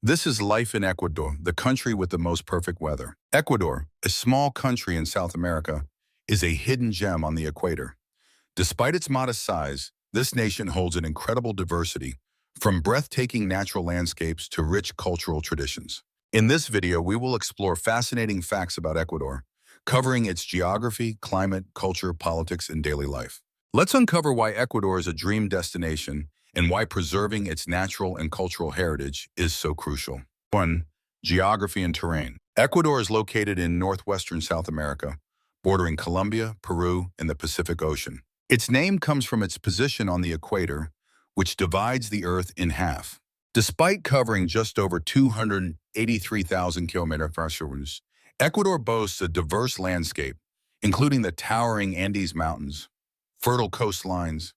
This is life in Ecuador, the country with the most perfect weather. Ecuador, a small country in South America, is a hidden gem on the equator. Despite its modest size, this nation holds an incredible diversity, from breathtaking natural landscapes to rich cultural traditions. In this video, we will explore fascinating facts about Ecuador, covering its geography, climate, culture, politics, and daily life. Let's uncover why Ecuador is a dream destination and why preserving its natural and cultural heritage is so crucial. 1. Geography and terrain. Ecuador is located in northwestern South America, bordering Colombia, Peru, and the Pacific Ocean. Its name comes from its position on the equator, which divides the Earth in half. Despite covering just over 283,000 kilometers, Ecuador boasts a diverse landscape, including the towering Andes Mountains, fertile coastlines,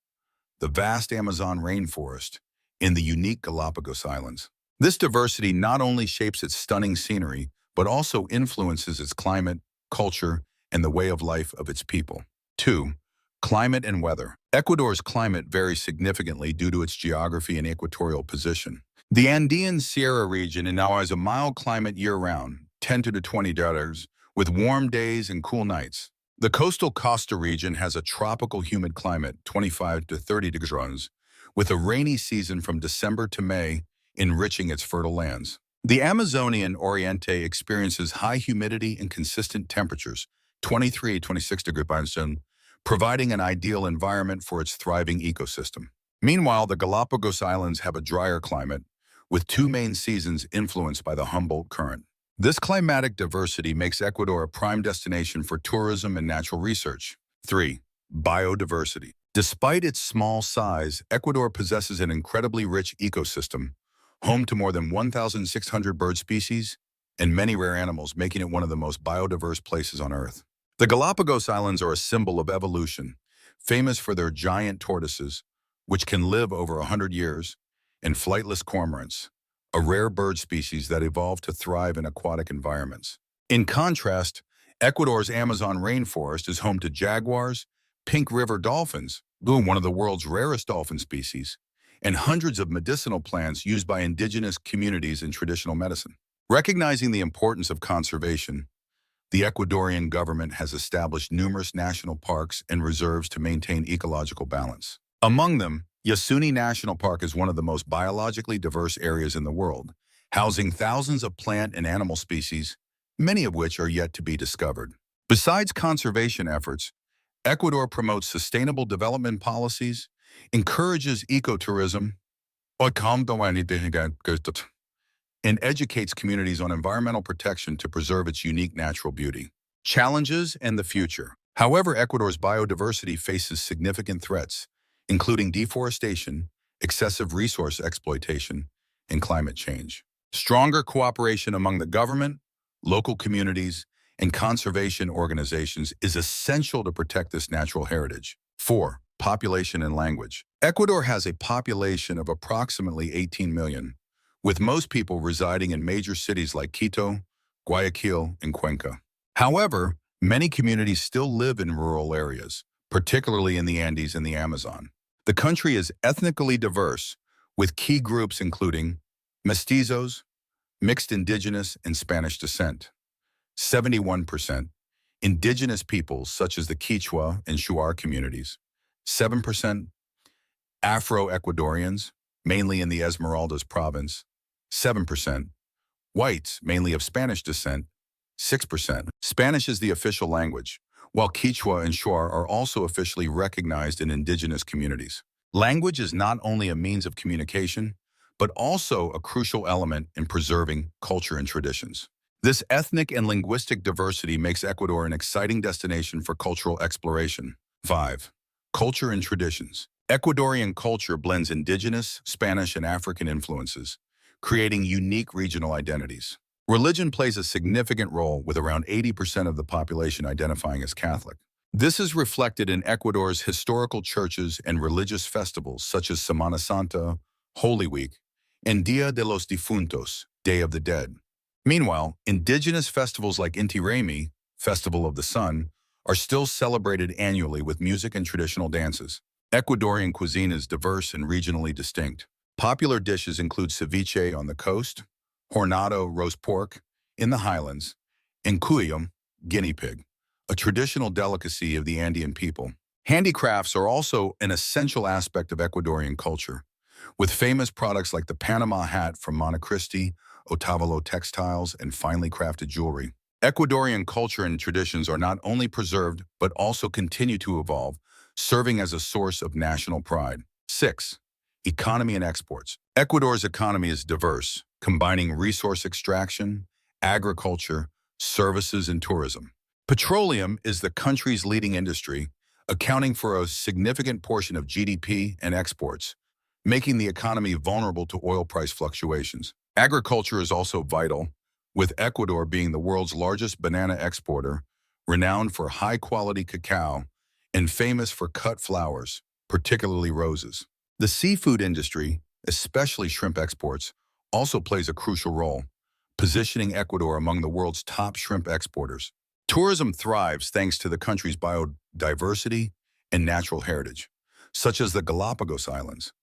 the vast Amazon rainforest, and the unique Galapagos Islands. This diversity not only shapes its stunning scenery, but also influences its climate, culture, and the way of life of its people. 2. Climate and weather. Ecuador's climate varies significantly due to its geography and equatorial position. The Andean Sierra region now has a mild climate year-round, 10 to 20 degrees, with warm days and cool nights. The coastal Costa region has a tropical humid climate, 25 to 30 degrees, with a rainy season from December to May, enriching its fertile lands. The Amazonian Oriente experiences high humidity and consistent temperatures, 23 to 26 degrees, providing an ideal environment for its thriving ecosystem. Meanwhile, the Galapagos Islands have a drier climate, with two main seasons influenced by the Humboldt Current. This climatic diversity makes Ecuador a prime destination for tourism and natural research. 3. Biodiversity. Despite its small size, Ecuador possesses an incredibly rich ecosystem, home to more than 1,600 bird species and many rare animals, making it one of the most biodiverse places on Earth. The Galapagos Islands are a symbol of evolution, famous for their giant tortoises, which can live over 100 years, and flightless cormorants, a rare bird species that evolved to thrive in aquatic environments. In contrast, Ecuador's Amazon rainforest is home to jaguars, pink river dolphins, one of the world's rarest dolphin species, and hundreds of medicinal plants used by indigenous communities in traditional medicine. Recognizing the importance of conservation, the Ecuadorian government has established numerous national parks and reserves to maintain ecological balance. Among them, Yasuni National Park is one of the most biologically diverse areas in the world, housing thousands of plant and animal species, many of which are yet to be discovered. Besides conservation efforts, Ecuador promotes sustainable development policies, encourages ecotourism, and educates communities on environmental protection to preserve its unique natural beauty. Challenges and the future. However, Ecuador's biodiversity faces significant threats, including deforestation, excessive resource exploitation, and climate change. Stronger cooperation among the government, local communities, and conservation organizations is essential to protect this natural heritage. 4. Population and language. Ecuador has a population of approximately 18 million, with most people residing in major cities like Quito, Guayaquil, and Cuenca. However, many communities still live in rural areas, particularly in the Andes and the Amazon. The country is ethnically diverse, with key groups including mestizos, mixed indigenous and Spanish descent, 71%, indigenous peoples such as the Quechua and Shuar communities, 7%, Afro-Ecuadorians, mainly in the Esmeraldas province, 7%, whites, mainly of Spanish descent, 6%. Spanish is the official language, while Quechua and Shuar are also officially recognized in indigenous communities. Language is not only a means of communication, but also a crucial element in preserving culture and traditions. This ethnic and linguistic diversity makes Ecuador an exciting destination for cultural exploration. 5. Culture and traditions. Ecuadorian culture blends indigenous, Spanish, and African influences, creating unique regional identities. Religion plays a significant role, with around 80% of the population identifying as Catholic. This is reflected in Ecuador's historical churches and religious festivals such as Semana Santa, Holy Week, and Dia de los Difuntos, Day of the Dead. Meanwhile, indigenous festivals like Inti Raymi, Festival of the Sun, are still celebrated annually with music and traditional dances. Ecuadorian cuisine is diverse and regionally distinct. Popular dishes include ceviche on the coast, hornado roast pork in the highlands, and cuyam, guinea pig, a traditional delicacy of the Andean people. Handicrafts are also an essential aspect of Ecuadorian culture, with famous products like the Panama hat from Montecristi, Otavalo textiles, and finely crafted jewelry. Ecuadorian culture and traditions are not only preserved, but also continue to evolve, serving as a source of national pride. 6. Economy and exports. Ecuador's economy is diverse, combining resource extraction, agriculture, services, and tourism. Petroleum is the country's leading industry, accounting for a significant portion of GDP and exports, making the economy vulnerable to oil price fluctuations. Agriculture is also vital, with Ecuador being the world's largest banana exporter, renowned for high-quality cacao and famous for cut flowers, particularly roses. The seafood industry, especially shrimp exports, also plays a crucial role, positioning Ecuador among the world's top shrimp exporters. Tourism thrives thanks to the country's biodiversity and natural heritage, such as the Galapagos Islands,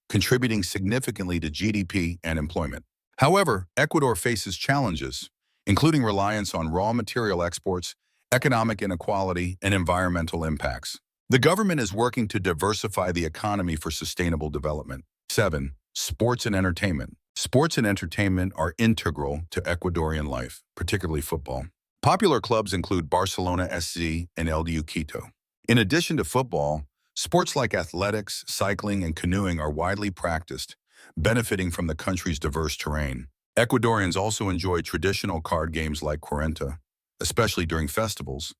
contributing significantly to GDP and employment. However, Ecuador faces challenges, including reliance on raw material exports, economic inequality, and environmental impacts. The government is working to diversify the economy for sustainable development. 7. Sports and entertainment. Sports and entertainment are integral to Ecuadorian life, particularly football. Popular clubs include Barcelona SC and LDU Quito. In addition to football, sports like athletics, cycling, and canoeing are widely practiced, benefiting from the country's diverse terrain. Ecuadorians also enjoy traditional card games like Cuarenta, especially during festivals,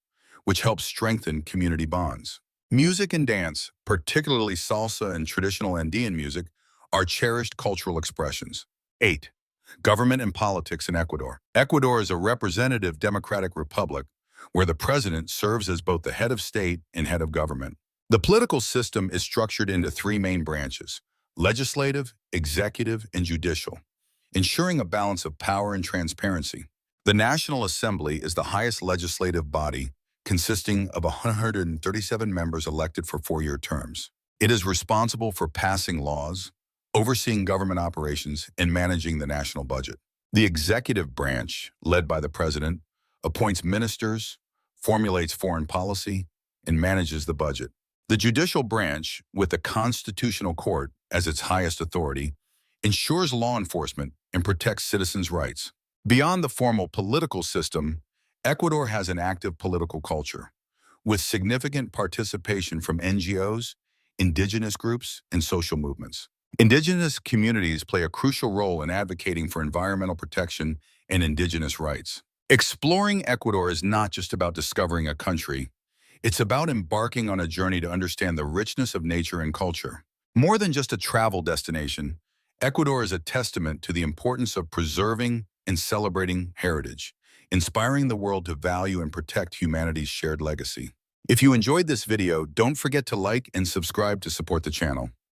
which helps strengthen community bonds. Music and dance, particularly salsa and traditional Andean music, are cherished cultural expressions. 8. Government and politics in Ecuador. Ecuador is a representative democratic republic where the president serves as both the head of state and head of government. The political system is structured into three main branches: legislative, executive, and judicial, ensuring a balance of power and transparency. The National Assembly is the highest legislative body, consisting of 137 members elected for 4-year terms. It is responsible for passing laws, overseeing government operations, and managing the national budget. The executive branch, led by the president, appoints ministers, formulates foreign policy, and manages the budget. The judicial branch, with the Constitutional Court as its highest authority, ensures law enforcement and protects citizens' rights. Beyond the formal political system, Ecuador has an active political culture, with significant participation from NGOs, indigenous groups, and social movements. Indigenous communities play a crucial role in advocating for environmental protection and indigenous rights. Exploring Ecuador is not just about discovering a country. It's about embarking on a journey to understand the richness of nature and culture. More than just a travel destination, Ecuador is a testament to the importance of preserving and celebrating heritage, inspiring the world to value and protect humanity's shared legacy. If you enjoyed this video, don't forget to like and subscribe to support the channel.